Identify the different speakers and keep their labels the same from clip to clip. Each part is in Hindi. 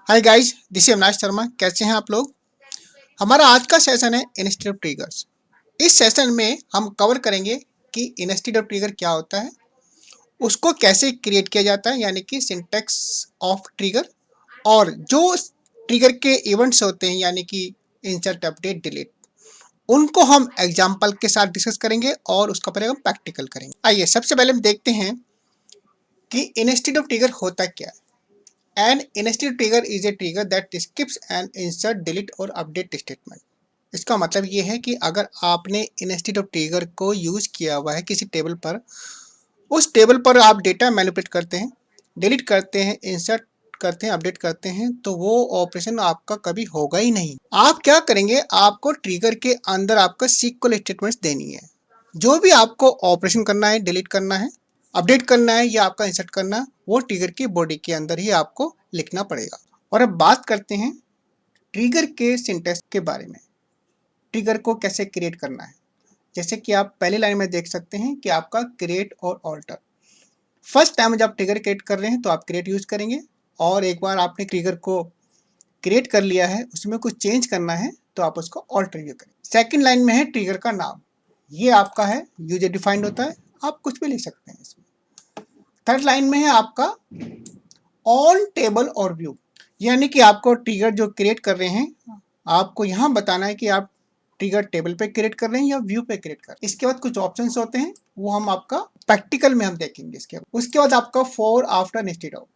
Speaker 1: Hi guys, this is Avinash Sharma. कैसे हैं आप लोग? हमारा आज का सेशन है इनस्टेड ऑफ ट्रिगर्स। इस सेशन में हम कवर करेंगे कि इनस्टेड ऑफ ट्रिगर क्या होता है, उसको कैसे क्रिएट किया जाता है, यानी कि सिंटैक्स ऑफ ट्रिगर, और जो ट्रिगर के इवेंट्स होते हैं यानी कि इंसर्ट, अपडेट, डिलीट, उनको हम एग्जाम्पल के साथ डिस्कस करेंगे और उसका पहले हम प्रैक्टिकल करेंगे। आइए सबसे पहले हम देखते हैं कि इनस्टेड ऑफ ट्रिगर होता क्या है। An instance trigger is a trigger that skips an insert, delete और update statement। इसका मतलब ये है कि अगर आपने इंस्टेड ऑफ ट्रिगर को यूज किया हुआ है किसी टेबल पर, उस टेबल पर आप डेटा मैनिपुलेट करते हैं, डिलीट करते हैं, इंसर्ट करते हैं, अपडेट करते हैं, तो वो ऑपरेशन आपका कभी होगा ही नहीं। आप क्या करेंगे, आपको ट्रिगर के अंदर आपका सीक्वल स्टेटमेंट्स देनी है। जो भी आपको ऑपरेशन करना है, डिलीट करना है, अपडेट करना है या आपका इंसर्ट करना है, वो ट्रिगर की बॉडी के अंदर ही आपको लिखना पड़ेगा। और अब बात करते हैं ट्रिगर के सिंटैक्स के बारे में। ट्रिगर को कैसे क्रिएट करना है, जैसे कि आप पहली लाइन में देख सकते हैं कि आपका क्रिएट और ऑल्टर। फर्स्ट टाइम जब ट्रिगर क्रिएट कर रहे हैं तो आप क्रिएट यूज करेंगे, और एक बार आपने ट्रिगर को क्रिएट कर लिया है, उसमें कुछ चेंज करना है तो आप उसको ऑल्टर यूज करें। सेकंड लाइन में है ट्रिगर का नाम, ये आपका है, यूजर डिफाइंड होता है, आप कुछ भी लिख सकते हैं इसमें। थर्ड लाइन में है आपका ऑन टेबल और व्यू, यानी कि आपको ट्रिगर जो क्रिएट कर रहे हैं, आपको यहाँ बताना है कि आप ट्रिगर टेबल पे क्रिएट कर रहे हैं या व्यू पे क्रिएट कर रहे हैं। इसके बाद कुछ ऑप्शंस होते हैं, वो हम आपका प्रैक्टिकल में हम देखेंगे। उसके बाद आपका फॉर, आफ्टर, इंस्टेड ऑफ,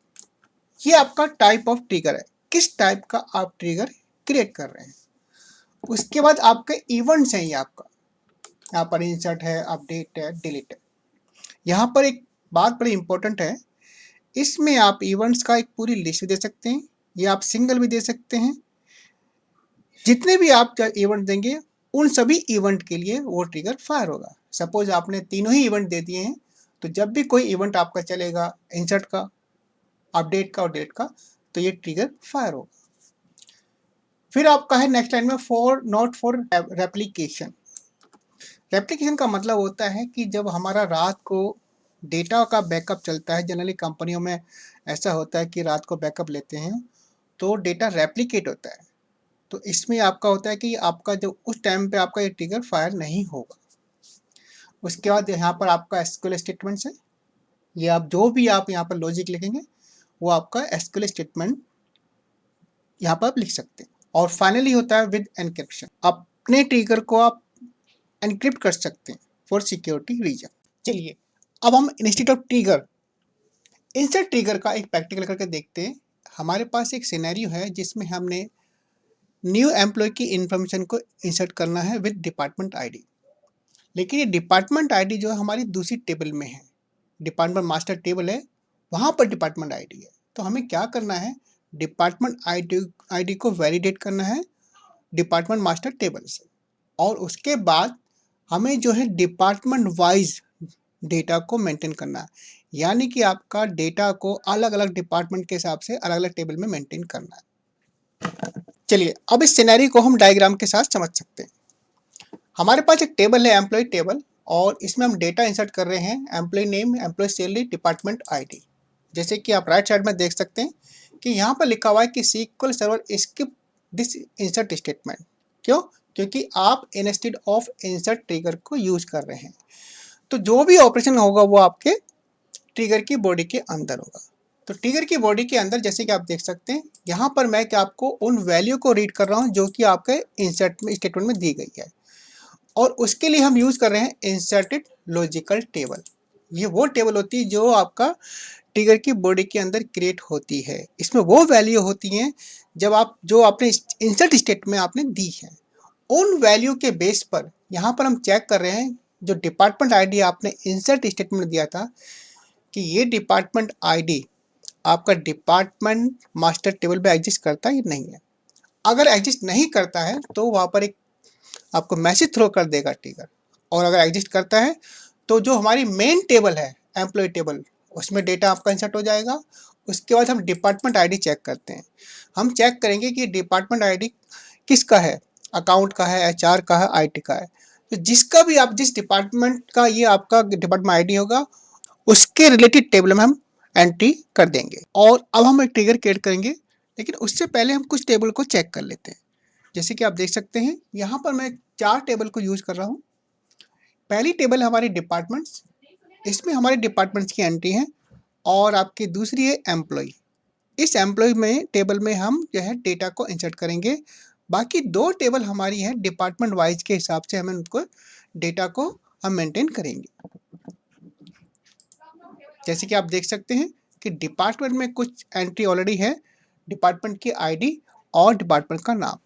Speaker 1: ये आपका टाइप ऑफ ट्रिगर है, किस टाइप का आप ट्रिगर क्रिएट कर रहे हैं। उसके बाद आपके इवेंट्स हैं, ये आपका यहाँ पर इंसर्ट है, अपडेट है, डिलीट है। यहाँ पर एक बात बड़ी इंपॉर्टेंट है, इसमें आप इवेंट्स का एक पूरी लिस्ट दे सकते हैं, या आप सिंगल भी दे सकते हैं। जितने भी आप इवेंट देंगे उन सभी इवेंट के लिए वो ट्रिगर फायर होगा। सपोज आपने तीनों ही इवेंट दे दिए हैं, तो जब भी कोई इवेंट आपका चलेगा, इंसर्ट का, अपडेट का और डिलीट का, तो ये ट्रिगर फायर होगा। फिर आपका है नेक्स्ट लाइन में for, not for replication. Replication का मतलब होता है कि जब हमारा रात को डेटा का बैकअप चलता है, जनरली कंपनियों में ऐसा होता है कि रात को बैकअप लेते हैं तो डेटा रेप्लिकेट होता है, तो इसमें आपका होता है कि आपका जो उस टाइम पे आपका ये ट्रिगर फायर नहीं होगा। उसके बाद यहाँ पर आपका एसक्यूएल स्टेटमेंट्स है, ये आप जो भी आप यहाँ पर लॉजिक लिखेंगे वो आपका एसक्यूएल स्टेटमेंट यहाँ पर आप लिख सकते हैं। और फाइनली होता है विद एनक्रिप्शन, अपने ट्रिगर को आप एनक्रिप्ट कर सकते हैं फॉर सिक्योरिटी रीजन। चलिए अब हम instead of trigger, insert trigger का एक प्रैक्टिकल करके देखते हैं। हमारे पास एक सिनेरियो है जिसमें हमने न्यू एम्प्लॉय की इन्फॉर्मेशन को इंसर्ट करना है विद डिपार्टमेंट आईडी, लेकिन ये डिपार्टमेंट आईडी जो है हमारी दूसरी टेबल में है, डिपार्टमेंट मास्टर टेबल है, वहाँ पर डिपार्टमेंट आईडी है। तो हमें क्या करना है, डिपार्टमेंट आईडी को वैलिडेट करना है डिपार्टमेंट मास्टर टेबल से, और उसके बाद हमें जो है डिपार्टमेंट वाइज डेटा को मेंटेन करना है, यानी कि आपका डेटा को अलग अलग डिपार्टमेंट के हिसाब से अलग अलग टेबल में मेंटेन करना है। चलिए अब इस सिनेरियो को हम डायग्राम के साथ समझ सकते हैं। हमारे पास एक टेबल है, एम्प्लॉय टेबल, और इसमें हम डेटा इंसर्ट कर रहे हैं, employee name, employee salary, department ID. जैसे कि आप राइट साइड में देख सकते हैं कि यहाँ पर लिखा हुआ है कि SQL server skip this insert statement. क्यों? क्योंकि आप इंस्टेड ऑफ इंसर्ट ट्रिगर को यूज कर रहे हैं, तो जो भी ऑपरेशन होगा वो आपके ट्रिगर की बॉडी के अंदर होगा। तो ट्रिगर की बॉडी के अंदर जैसे कि आप देख सकते हैं, यहाँ पर मैं क्या आपको उन वैल्यू को रीड कर रहा हूँ जो कि आपके इंसर्ट में स्टेटमेंट में दी गई है, और उसके लिए हम यूज कर रहे हैं इंसर्टेड लॉजिकल टेबल। ये वो टेबल होती है जो आपका ट्रिगर की बॉडी के अंदर क्रिएट होती है। इसमें वो वैल्यू होती हैं जब आप जो आपने इंसर्ट स्टेट में आपने दी है, उन वैल्यू के बेस पर यहाँ पर हम चेक कर रहे हैं जो डिपार्टमेंट आईडी आपने इंसर्ट स्टेटमेंट में दिया था कि ये डिपार्टमेंट आईडी आपका डिपार्टमेंट मास्टर टेबल पे एग्जिस्ट करता है या नहीं है। अगर एग्जिस्ट नहीं करता है तो वहाँ पर एक आपको मैसेज थ्रो कर देगा ट्रिगर, और अगर एग्जिस्ट करता है तो जो हमारी मेन टेबल है एम्प्लॉय टेबल, उसमें डेटा आपका इंसर्ट हो जाएगा। उसके बाद हम डिपार्टमेंट आईडी चेक करते हैं, हम चेक करेंगे कि डिपार्टमेंट आईडी किसका है, अकाउंट का है, एचआर का है, आईटी का है। तो जिसका भी आप जिस डिपार्टमेंट का ये आपका डिपार्टमेंट आईडी होगा उसके रिलेटेड टेबल में हम एंट्री कर देंगे। और अब हम एक ट्रिगर क्रिएट करेंगे लेकिन उससे पहले हम कुछ टेबल को चेक कर लेते हैं। जैसे कि आप देख सकते हैं यहाँ पर मैं 4 टेबल को यूज़ कर रहा हूँ। पहली टेबल है हमारी डिपार्टमेंट्स, इसमें हमारे डिपार्टमेंट्स की एंट्री है, और आपकी दूसरी है एम्प्लॉय। इस एम्प्लॉय में टेबल में हम जो है डेटा को इंसर्ट करेंगे। बाकी 2 टेबल हमारी है डिपार्टमेंट वाइज के हिसाब से हमें उनको डेटा को हम मेंटेन करेंगे। जैसे कि आप देख सकते हैं कि डिपार्टमेंट में कुछ एंट्री ऑलरेडी है, डिपार्टमेंट की आईडी और डिपार्टमेंट का नाम।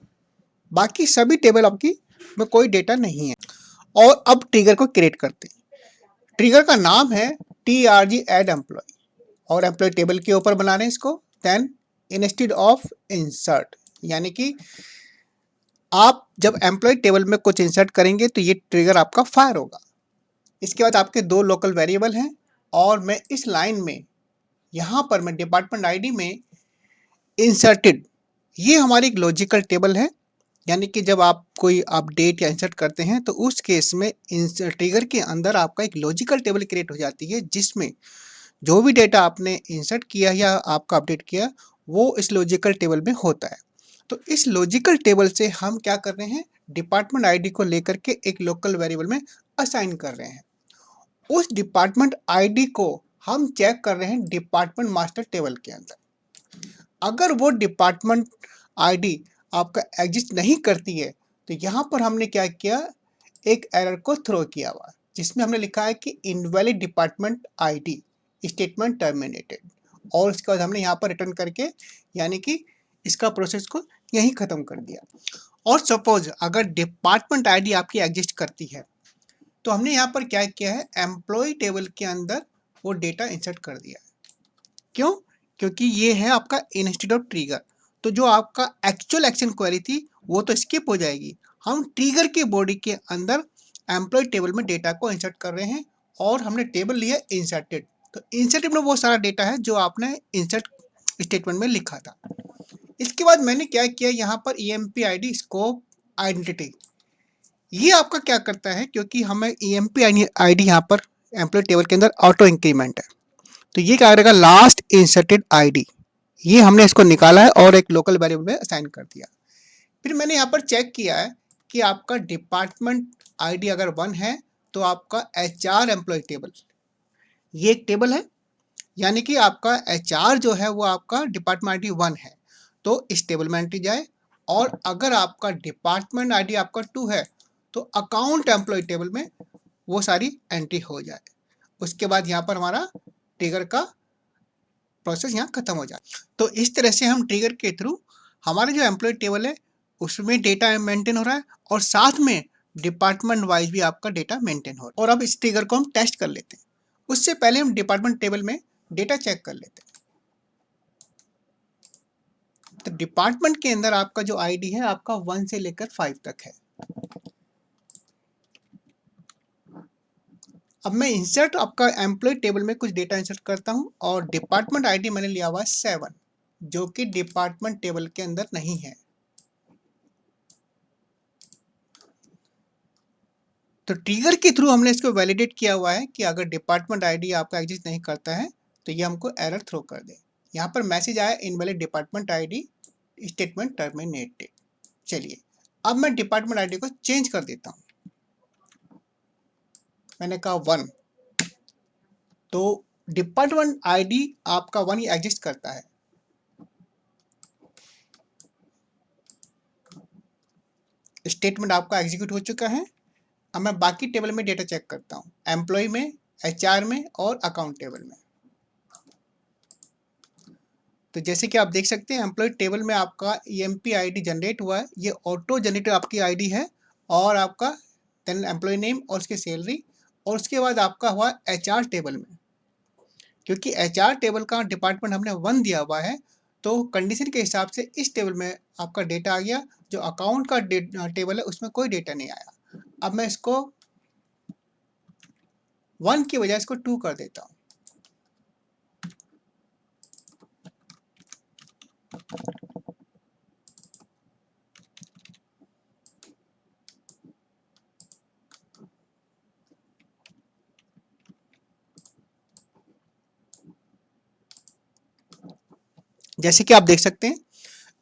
Speaker 1: बाकी सभी टेबल आपकी में कोई डेटा नहीं है। और अब ट्रिगर को क्रिएट करते हैं। ट्रिगर का नाम है TRG ऐड एम्प्लॉय, और एम्प्लॉय टेबल के ऊपर बना रहे हैं इसको। देन इंस्टेड ऑफ इंसर्ट, यानी कि आप जब एम्प्लॉय टेबल में कुछ इंसर्ट करेंगे तो ये ट्रिगर आपका फायर होगा। इसके बाद आपके 2 लोकल वेरिएबल हैं, और मैं इस लाइन में यहाँ पर मैं डिपार्टमेंट आईडी में इंसर्टेड, ये हमारी एक लॉजिकल टेबल है, यानी कि जब आप कोई अपडेट या इंसर्ट करते हैं तो उस केस में ट्रिगर के अंदर आपका एक लॉजिकल टेबल क्रिएट हो जाती है, जिसमें जो भी डेटा आपने इंसर्ट किया या आपका अपडेट किया वो इस लॉजिकल टेबल में होता है। तो इस लॉजिकल टेबल से हम क्या कर रहे हैं, डिपार्टमेंट आईडी को लेकर के एक लोकल वेरिएबल में असाइन कर रहे हैं। उस डिपार्टमेंट आईडी को हम चेक कर रहे हैं डिपार्टमेंट मास्टर टेबल के अंदर। अगर वो डिपार्टमेंट आईडी आपका एग्जिस्ट नहीं करती है तो यहाँ पर हमने क्या किया, एक एरर को थ्रो किया हुआ, जिसमें हमने लिखा है कि invalid department ID statement terminated, और उसके बाद हमने यहाँ पर रिटर्न करके यानी कि इसका प्रोसेस को यहीं ख़त्म कर दिया। और सपोज अगर डिपार्टमेंट आईडी आपकी एग्जिस्ट करती है तो हमने यहाँ पर क्या किया है, एम्प्लॉय टेबल के अंदर वो डेटा इंसर्ट कर दिया है। क्यों? क्योंकि ये है आपका इंस्टेड ऑफ ट्रिगर। तो जो आपका एक्चुअल एक्शन क्वेरी थी वो तो स्किप हो जाएगी। हम ट्रिगर के बॉडी के अंदर एम्प्लॉय टेबल में डेटा को इंसर्ट कर रहे हैं, और हमने टेबल लिया इंसर्टेड। तो इंसर्टेड में वो सारा डेटा है जो आपने इंसर्ट स्टेटमेंट में लिखा था। इसके बाद मैंने क्या किया, यहाँ पर EMP ID स्कोप आइडेंटिटी, ये आपका क्या करता है, क्योंकि हमें EMP ID यहाँ पर एम्प्लॉय टेबल के अंदर ऑटो इंक्रीमेंट है, तो ये क्या करेगा, लास्ट इंसर्टेड आईडी, ये हमने इसको निकाला है और एक लोकल वेरिएबल में असाइन कर दिया। फिर मैंने यहाँ पर चेक किया है कि आपका डिपार्टमेंट आईडी अगर 1 है तो आपका HR एम्प्लॉय टेबल, ये एक टेबल है, यानी कि आपका HR जो है वो आपका डिपार्टमेंट आईडी 1 है, तो इस टेबल में एंट्री जाए। और अगर आपका डिपार्टमेंट आईडी आपका 2 है तो अकाउंट एम्प्लॉय टेबल में वो सारी एंट्री हो जाए। उसके बाद यहाँ पर हमारा ट्रिगर का प्रोसेस यहाँ खत्म हो जाए। तो इस तरह से हम ट्रिगर के थ्रू हमारे जो एम्प्लॉय टेबल है उसमें डेटा मेंटेन हो रहा है, और साथ में डिपार्टमेंट वाइज भी आपका डेटा मेंटेन हो रहा है। और अब इस ट्रिगर को हम टेस्ट कर लेते हैं। उससे पहले हम डिपार्टमेंट टेबल में डेटा चेक कर लेते हैं। तो डिपार्टमेंट के अंदर आपका जो आईडी है आपका 1 से लेकर 5 तक है। अब मैं इंसर्ट आपका एम्प्लॉय टेबल में कुछ डेटा इंसर्ट करता हूं, और डिपार्टमेंट आईडी मैंने लिया हुआ है 7, जो कि डिपार्टमेंट टेबल के अंदर नहीं है। तो ट्रिगर के थ्रू हमने इसको वैलिडेट किया हुआ है कि अगर डिपार्टमेंट आईडी आपका एग्जिस्ट नहीं करता है तो ये हमको एरर थ्रो कर दे। यहाँ पर मैसेज आया invalid department ID statement terminated. चलिए अब मैं डिपार्टमेंट आईडी को चेंज कर देता हूँ। मैंने कहा 1, तो डिपार्टमेंट आईडी आपका 1 ही एग्जिस्ट करता है। स्टेटमेंट आपका एग्जीक्यूट हो चुका है। अब मैं बाकी टेबल में डेटा चेक करता हूँ, एम्प्लॉय में, HR में और अकाउंट टेबल में। तो जैसे कि आप देख सकते हैं एम्प्लॉय टेबल में आपका EMP ID जनरेट हुआ है, ये ऑटो जनरेटेड आपकी आईडी है, और आपका देन एम्प्लॉय नेम और उसकी सैलरी, और उसके बाद आपका हुआ HR टेबल में। क्योंकि HR टेबल का डिपार्टमेंट हमने 1 दिया हुआ है तो कंडीशन के हिसाब से इस टेबल में आपका डेटा आ गया। जो अकाउंट का टेबल है उसमें कोई डेटा नहीं आया। अब मैं इसको 1 की बजाय इसको 2 कर देता हूँ। जैसे कि आप देख सकते हैं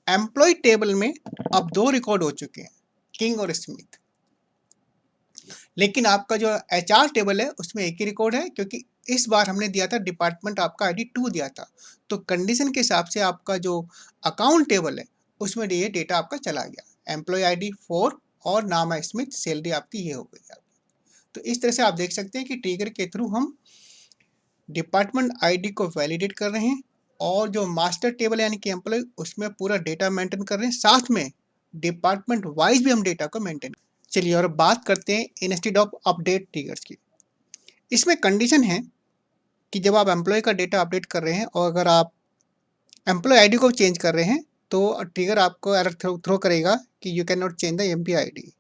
Speaker 1: एम्प्लॉय टेबल में अब 2 रिकॉर्ड हो चुके हैं, किंग और स्मिथ। लेकिन आपका जो एचआर टेबल है उसमें एक ही रिकॉर्ड है, क्योंकि इस बार हमने दिया था डिपार्टमेंट आपका आईडी 2 दिया था। तो कंडीशन के हिसाब से आपका जो अकाउंट टेबल है उसमें ये डेटा आपका चला गया, एम्प्लॉय आईडी 4 और नाम है स्मिथ, सैलरी आपकी ये हो गई। तो इस तरह से आप देख सकते हैं कि ट्रिगर के थ्रू हम डिपार्टमेंट आईडी को वैलिडेट कर रहे हैं और जो मास्टर टेबल यानी कि एम्प्लॉय उसमें पूरा डेटा मेंटेन कर रहे हैं, साथ में डिपार्टमेंट वाइज भी हम डेटा को मेंटेन। चलिए और बात करते हैं इंस्टेड ऑफ अपडेट ट्रिगर्स की। इसमें कंडीशन है कि जब आप एम्प्लॉय का डेटा अपडेट कर रहे हैं और अगर आप एम्प्लॉय आईडी को चेंज कर रहे हैं तो ट्रिगर आपको एरर थ्रो करेगा कि you can not change the MP ID.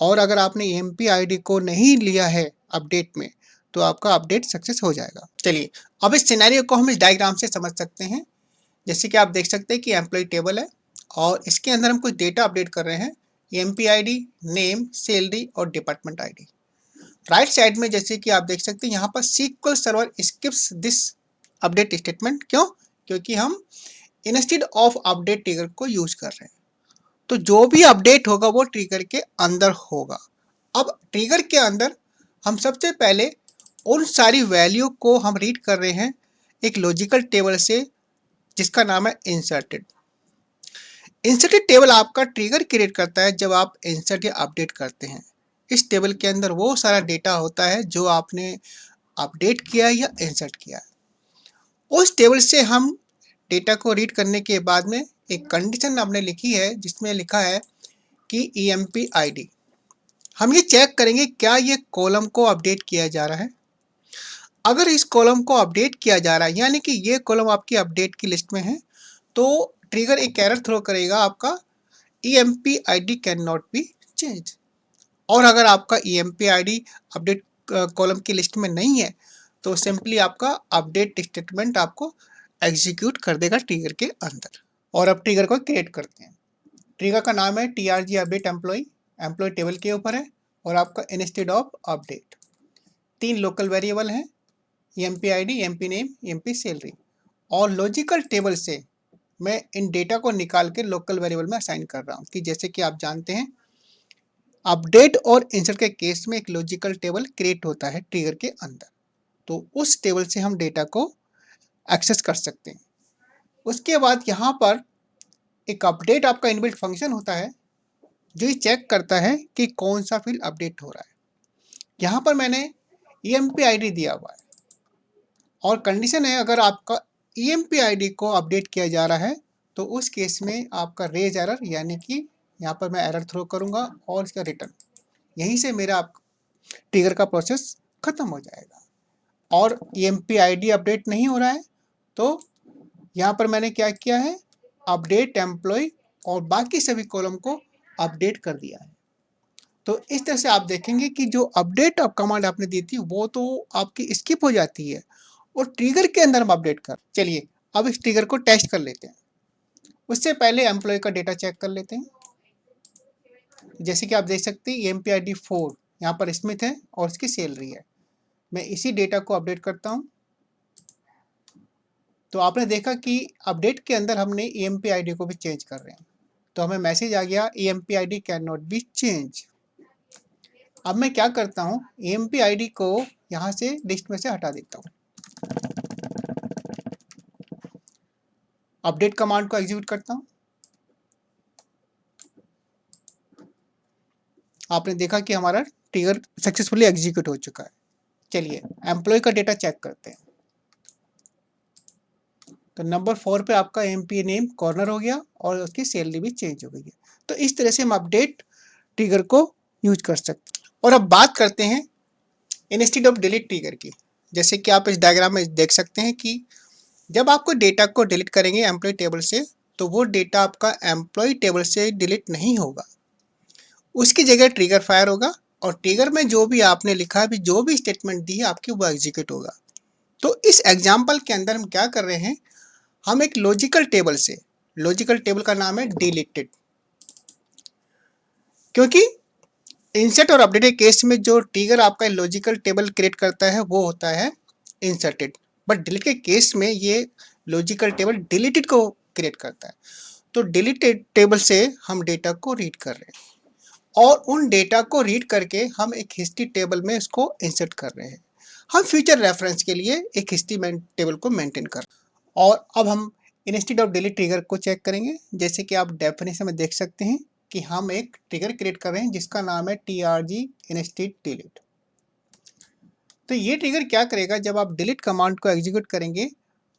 Speaker 1: और अगर आपने एमपी आईडी को नहीं लिया है अपडेट में तो आपका अपडेट सक्सेस हो जाएगा। चलिए अब इस सिनेरियो को हम इस डायग्राम से समझ सकते हैं। जैसे कि आप देख सकते हैं कि एम्प्लॉय टेबल है और इसके अंदर हम कुछ डेटा अपडेट कर रहे हैं, एमपी आईडी, नेम, सैलरी और डिपार्टमेंट आईडी। राइट साइड में जैसे कि आप देख सकते हैं यहाँ पर SQL server skips this update statement. क्यों? क्योंकि हम इंस्टेड ऑफ अपडेट ट्रिगर को यूज कर रहे हैं। तो जो भी अपडेट होगा वो ट्रिगर के अंदर होगा। अब ट्रिगर के अंदर हम सबसे पहले उन सारी वैल्यू को हम रीड कर रहे हैं एक लॉजिकल टेबल से जिसका नाम है इंसर्टेड। इंसर्टेड टेबल आपका ट्रिगर क्रिएट करता है जब आप इंसर्ट या अपडेट करते हैं। इस टेबल के अंदर वो सारा डेटा होता है जो आपने अपडेट किया या इंसर्ट किया। उस टेबल से हम डेटा को रीड करने के बाद में एक कंडीशन आपने लिखी है जिसमें लिखा है कि ईएमपी आईडी। हम ये चेक करेंगे क्या ये कॉलम को अपडेट किया जा रहा है। अगर इस कॉलम को अपडेट किया जा रहा है यानी कि ये कॉलम आपकी अपडेट की लिस्ट में है तो ट्रिगर एक एरर थ्रो करेगा आपका EMP ID can not be change. और अगर आपका ईएमपी आईडी अपडेट कॉलम की लिस्ट में नहीं है तो सिंपली आपका अपडेट स्टेटमेंट आपको एग्जीक्यूट कर देगा ट्रिगर के अंदर। और अब ट्रिगर को क्रिएट करते हैं। ट्रिगर का नाम है TRG update employ, employ table के ऊपर है और आपका instead of update. 3 local variable हैं, MP ID, MP name, MP salary. और लॉजिकल टेबल से मैं इन डेटा को निकाल के लोकल वेरिएबल में असाइन कर रहा हूँ कि जैसे कि आप जानते हैं अपडेट और इंसर्ट के केस में एक लॉजिकल टेबल क्रिएट होता है ट्रिगर के अंदर, तो उस टेबल से हम डेटा को एक्सेस कर सकते हैं। उसके बाद यहाँ पर एक अपडेट आपका इनबिल्ट फंक्शन होता है जो ये चेक करता है कि कौन सा फील्ड अपडेट हो रहा है। यहाँ पर मैंने ईएमपी आईडी दिया हुआ है और कंडीशन है अगर आपका ईएमपी आईडी को अपडेट किया जा रहा है तो उस केस में आपका रेज एरर यानी कि यहाँ पर मैं एरर थ्रो करूँगा और इसका रिटर्न, यहीं से मेरा ट्रिगर का प्रोसेस खत्म हो जाएगा। और ईएमपी आईडी अपडेट नहीं हो रहा है तो यहाँ पर मैंने क्या किया है, अपडेट एम्प्लॉय और बाकी सभी कॉलम को अपडेट कर दिया है। तो इस तरह से आप देखेंगे कि जो अपडेट कमांड आपने दी थी वो तो आपकी स्किप हो जाती है और ट्रिगर के अंदर हम अपडेट कर। चलिए अब इस ट्रिगर को टेस्ट कर लेते हैं। उससे पहले एम्प्लॉय का डेटा चेक कर लेते हैं। जैसे कि आप देख सकते हैं एमपी आईडी 4 यहाँ पर स्मिथ है और इसकी सैलरी है। मैं इसी डेटा को अपडेट करता हूँ तो आपने देखा कि अपडेट के अंदर हमने ईएमपी आईडी को भी चेंज कर रहे हैं तो हमें मैसेज आ गया EMP ID can not be change. अब मैं क्या करता हूँ, ईएमपी आईडी को यहाँ से लिस्ट में से हटा देता हूँ। अपडेट कमांड को एग्जीक्यूट करता हूँ। आपने देखा कि हमारा ट्रिगर सक्सेसफुली एग्जीक्यूट हो चुका है। चलिए एम्प्लॉय का डेटा चेक करते हैं। तो नंबर 4 पे आपका एमपी नेम कॉर्नर हो गया और उसकी सैलरी भी चेंज हो गई है। तो इस तरह से हम अपडेट ट्रिगर को यूज कर सकते हैं। और अब बात करते हैं इंस्टेड ऑफ डिलीट ट्रिगर की। जैसे कि आप इस डायग्राम में देख सकते हैं कि जब आपको डेटा को डिलीट करेंगे एम्प्लॉय टेबल से तो वो डेटा आपका एम्प्लॉय टेबल से डिलीट नहीं होगा, उसकी जगह ट्रिगर फायर होगा और ट्रिगर में जो भी आपने लिखा है, जो भी स्टेटमेंट दी है आपकी वो एग्जीक्यूट होगा। तो इस एग्जाम्पल के अंदर हम क्या कर रहे हैं, हम एक लॉजिकल टेबल से, लॉजिकल टेबल का नाम है डिलीटेड, क्योंकि इंसर्ट और अपडेट के केस में जो ट्रिगर आपका लॉजिकल टेबल क्रिएट करता है वो होता है इंसर्टेड, बट डिलीट के केस में ये लॉजिकल टेबल डिलीटेड को क्रिएट करता है। तो डिलीटेड टेबल से हम डेटा को रीड कर रहे हैं और उन डेटा को रीड करके हम एक हिस्ट्री टेबल में इसको इंसर्ट कर रहे हैं। हम फ्यूचर रेफरेंस के लिए एक हिस्ट्री टेबल को मेंटेन कर रहे हैं। और अब हम इंस्टेड ऑफ डिलीट ट्रिगर को चेक करेंगे। जैसे कि आप डेफिनेशन में देख सकते हैं कि हम एक ट्रिगर क्रिएट कर रहे हैं जिसका नाम है trg इंस्टेड डिलीट। तो ये ट्रिगर क्या करेगा, जब आप डिलीट कमांड को एग्जीक्यूट करेंगे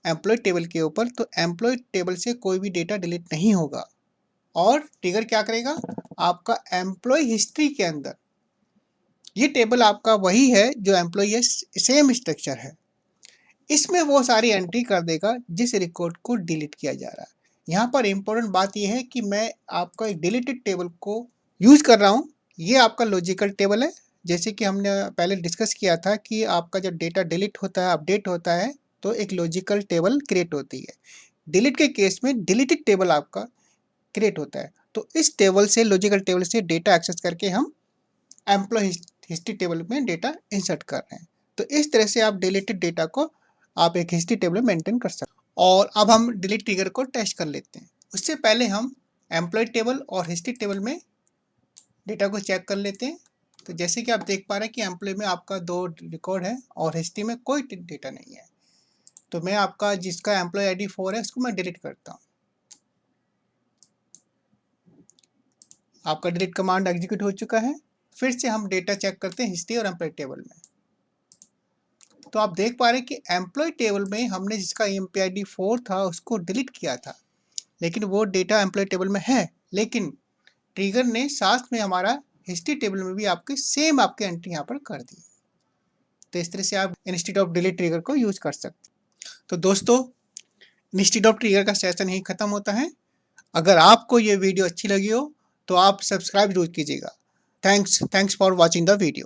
Speaker 1: एम्प्लॉय टेबल के ऊपर तो एम्प्लॉय टेबल से कोई भी डेटा डिलीट नहीं होगा। और ट्रिगर क्या करेगा, आपका एम्प्लॉय हिस्ट्री के अंदर ये टेबल आपका वही है जो एम्प्लॉय है, सेम स्ट्रक्चर है, इसमें वो सारी एंट्री कर देगा जिस रिकॉर्ड को डिलीट किया जा रहा है। यहाँ पर इंपॉर्टेंट बात यह है कि मैं आपका एक डिलीटेड टेबल को यूज कर रहा हूँ। ये आपका लॉजिकल टेबल है। जैसे कि हमने पहले डिस्कस किया था कि आपका जब डेटा डिलीट होता है, अपडेट होता है, तो एक लॉजिकल टेबल क्रिएट होती है। डिलीट के केस में डिलीटेड टेबल आपका क्रिएट होता है। तो इस टेबल से, लॉजिकल टेबल से डेटा एक्सेस करके हम एम्प्लॉय हिस्ट्री टेबल में डेटा इंसर्ट कर रहे हैं। तो इस तरह से आप डिलीटेड डेटा को आप एक हिस्ट्री टेबल में मेंटेन कर सकते हैं। और अब हम डिलीट ट्रिगर को टेस्ट कर लेते हैं। उससे पहले हम एम्प्लॉय टेबल और हिस्ट्री टेबल में डेटा को चेक कर लेते हैं। तो जैसे कि आप देख पा रहे हैं कि एम्प्लॉय में आपका 2 रिकॉर्ड है और हिस्ट्री में कोई डेटा नहीं है। तो मैं आपका जिसका एम्प्लॉय आईडी 4 है उसको मैं डिलीट करता हूँ। आपका डिलीट कमांड एग्जीक्यूट हो चुका है। फिर से हम डेटा चेक करते हैं हिस्ट्री और एम्प्लॉय टेबल में। तो आप देख पा रहे हैं कि एम्प्लॉय टेबल में हमने जिसका एम्प्लॉय 4 था उसको डिलीट किया था, लेकिन वो डेटा एम्प्लॉय टेबल में है, लेकिन ट्रिगर ने साथ में हमारा हिस्ट्री टेबल में भी आपके सेम आपके एंट्री यहाँ पर कर दी। तो इस तरह से आप इंस्टेड ऑफ डिलीट ट्रिगर को यूज कर सकते हैं। तो दोस्तों, इंस्टेड ऑफ ट्रिगर का सेशन यही खत्म होता है। अगर आपको ये वीडियो अच्छी लगी हो तो आप सब्सक्राइब जरूर कीजिएगा। Thanks for watching the video.